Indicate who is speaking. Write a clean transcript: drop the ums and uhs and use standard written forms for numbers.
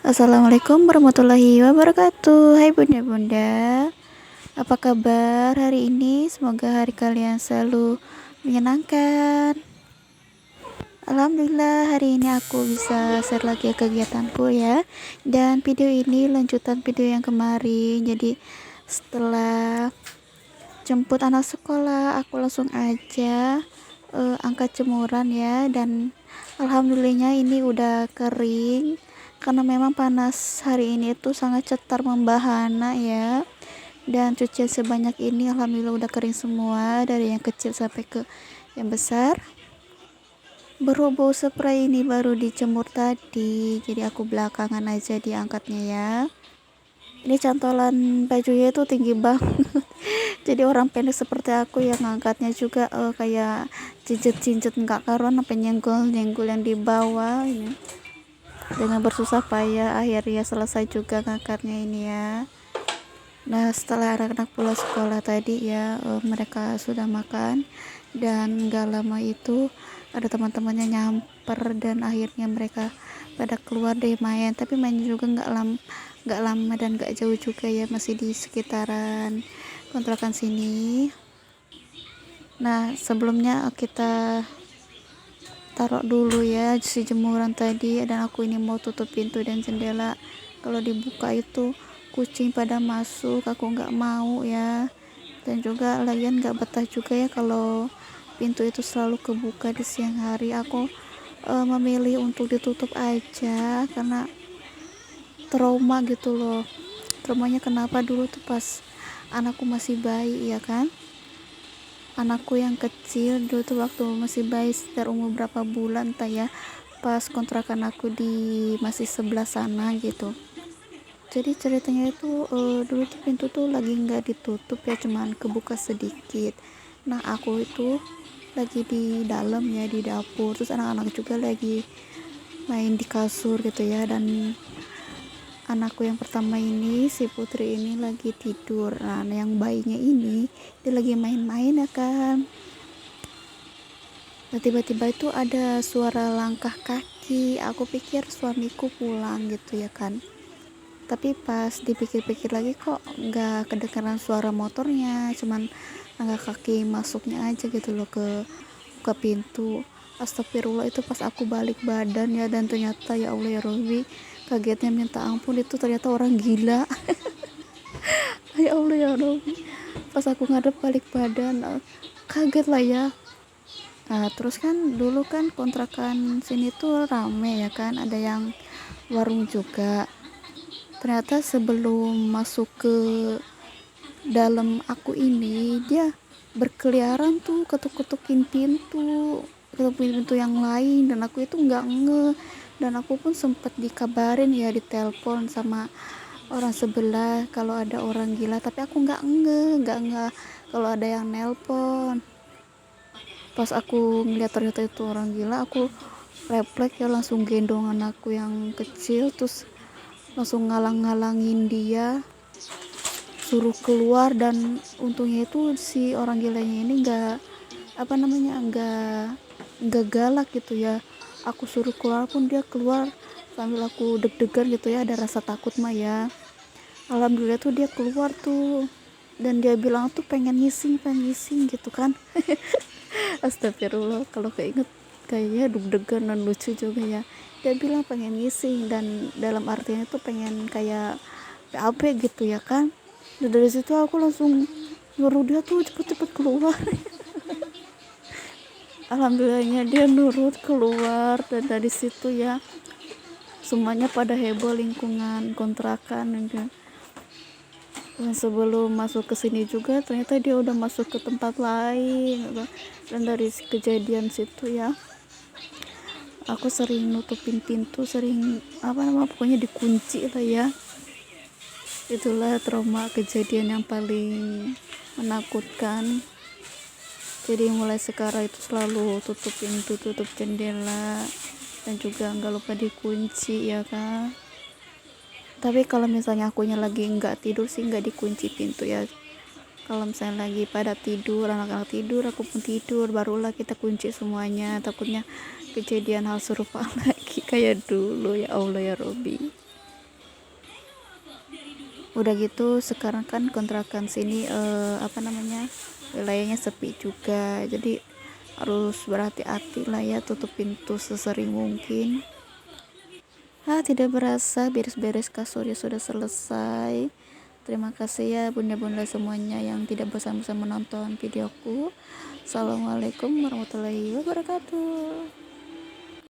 Speaker 1: Assalamualaikum warahmatullahi wabarakatuh. Hai bunda-bunda, apa kabar hari ini? Semoga hari kalian selalu menyenangkan. Alhamdulillah hari ini aku bisa share lagi kegiatanku ya. Dan video ini lanjutan video yang kemarin. Jadi setelah jemput anak sekolah, aku langsung aja angkat jemuran ya. Dan alhamdulillahnya ini udah kering karena memang panas hari ini itu sangat cetar membahana ya. Dan cucian sebanyak ini alhamdulillah udah kering semua, dari yang kecil sampai ke yang besar. Berhubung spray ini baru dijemur tadi, jadi aku belakangan aja diangkatnya ya. Ini cantolan bajunya itu tinggi banget. Jadi orang pendek seperti aku yang ngangkatnya juga kayak cincet-cincet nggak karuan, apa nyenggol-nyenggol yang di bawah ini. Dengan bersusah payah akhirnya selesai juga ngangkatnya ini ya. Nah setelah anak-anak pulang sekolah tadi ya, mereka sudah makan dan gak lama itu ada teman-temannya nyamper dan akhirnya mereka pada keluar deh main, tapi main juga nggak lama dan nggak jauh juga ya, masih di sekitaran kontrakan sini. Nah sebelumnya kita taruh dulu ya si jemuran tadi, dan aku ini mau tutup pintu dan jendela. Kalau dibuka itu kucing pada masuk, aku nggak mau ya. Dan juga lagian nggak betah juga ya kalau pintu itu selalu kebuka di siang hari. Aku memilih untuk ditutup aja karena trauma gitu loh. Traumanya kenapa, dulu tuh pas anakku masih bayi ya kan, anakku yang kecil dulu tuh waktu masih bayi sekitar umur berapa bulan entah ya, pas kontrakan aku di masih sebelah sana gitu. Jadi ceritanya itu dulu tuh pintu tuh lagi nggak ditutup ya, cuman kebuka sedikit. Nah aku itu lagi di dalam ya, di dapur, terus anak-anak juga lagi main di kasur gitu ya. Dan anakku yang pertama ini, si putri ini lagi tidur. Nah yang bayinya ini dia lagi main-main ya kan. Nah tiba-tiba itu ada suara langkah kaki, aku pikir suamiku pulang gitu ya kan. Tapi pas dipikir-pikir lagi kok nggak kedengeran suara motornya, cuman langkah kaki masuknya aja gitu loh ke pintu. Astagfirullah, itu pas aku balik badan ya, dan ternyata ya Allah ya Robbi, kagetnya minta ampun, itu ternyata orang gila. Ya Allah ya Robbi, pas aku ngadep balik badan kaget lah ya. Nah terus kan dulu kan kontrakan sini tuh rame ya kan, ada yang warung juga. Ternyata sebelum masuk ke dalam aku ini, dia berkeliaran tuh ketuk-ketukin pintu yang lain, dan aku itu nggak nge. Dan aku pun sempat dikabarin ya, ditelepon sama orang sebelah kalau ada orang gila, tapi aku nggak nge kalau ada yang nelpon. Pas aku ngeliat ternyata itu orang gila, aku refleks ya, langsung gendong anakku yang kecil, terus langsung ngalang-ngalangin dia suruh keluar. Dan untungnya itu si orang gilanya ini nggak galak gitu ya. Aku suruh keluar pun dia keluar sambil aku deg-degan gitu ya, ada rasa takut mah ya. Alhamdulillah tuh dia keluar tuh, dan dia bilang tuh pengen ngising gitu kan. Astagfirullah, kalau keinget kayaknya deg-degan dan lucu juga ya. Dia bilang pengen ngising, dan dalam artinya tuh pengen kayak PAP gitu ya kan. Dan dari situ aku langsung nyuruh dia tuh cepet-cepet keluar. Alhamdulillahnya dia nurut keluar, dan dari situ ya semuanya pada heboh lingkungan kontrakan gitu. Dan sebelum masuk ke sini juga ternyata dia udah masuk ke tempat lain gitu. Dan dari kejadian situ ya, aku sering nutupin pintu, sering pokoknya dikunci lah ya. Itulah trauma kejadian yang paling menakutkan. Jadi mulai sekarang itu selalu tutup pintu, tutup jendela, dan juga nggak lupa dikunci ya kan. Tapi kalau misalnya akunya lagi nggak tidur sih nggak dikunci pintu ya. Kalau misalnya lagi pada tidur, anak-anak tidur, aku pun tidur, barulah kita kunci semuanya. Takutnya kejadian hal serupa lagi kayak dulu, ya Allah ya Robbi. Udah gitu sekarang kan kontrakan sini apa namanya, wilayahnya sepi juga, jadi harus berhati-hati lah ya, tutup pintu sesering mungkin. Tidak berasa beres-beres kasurnya sudah selesai. Terima kasih ya bunda-bunda semuanya yang tidak bosan-bosan menonton videoku. Assalamualaikum warahmatullahi wabarakatuh.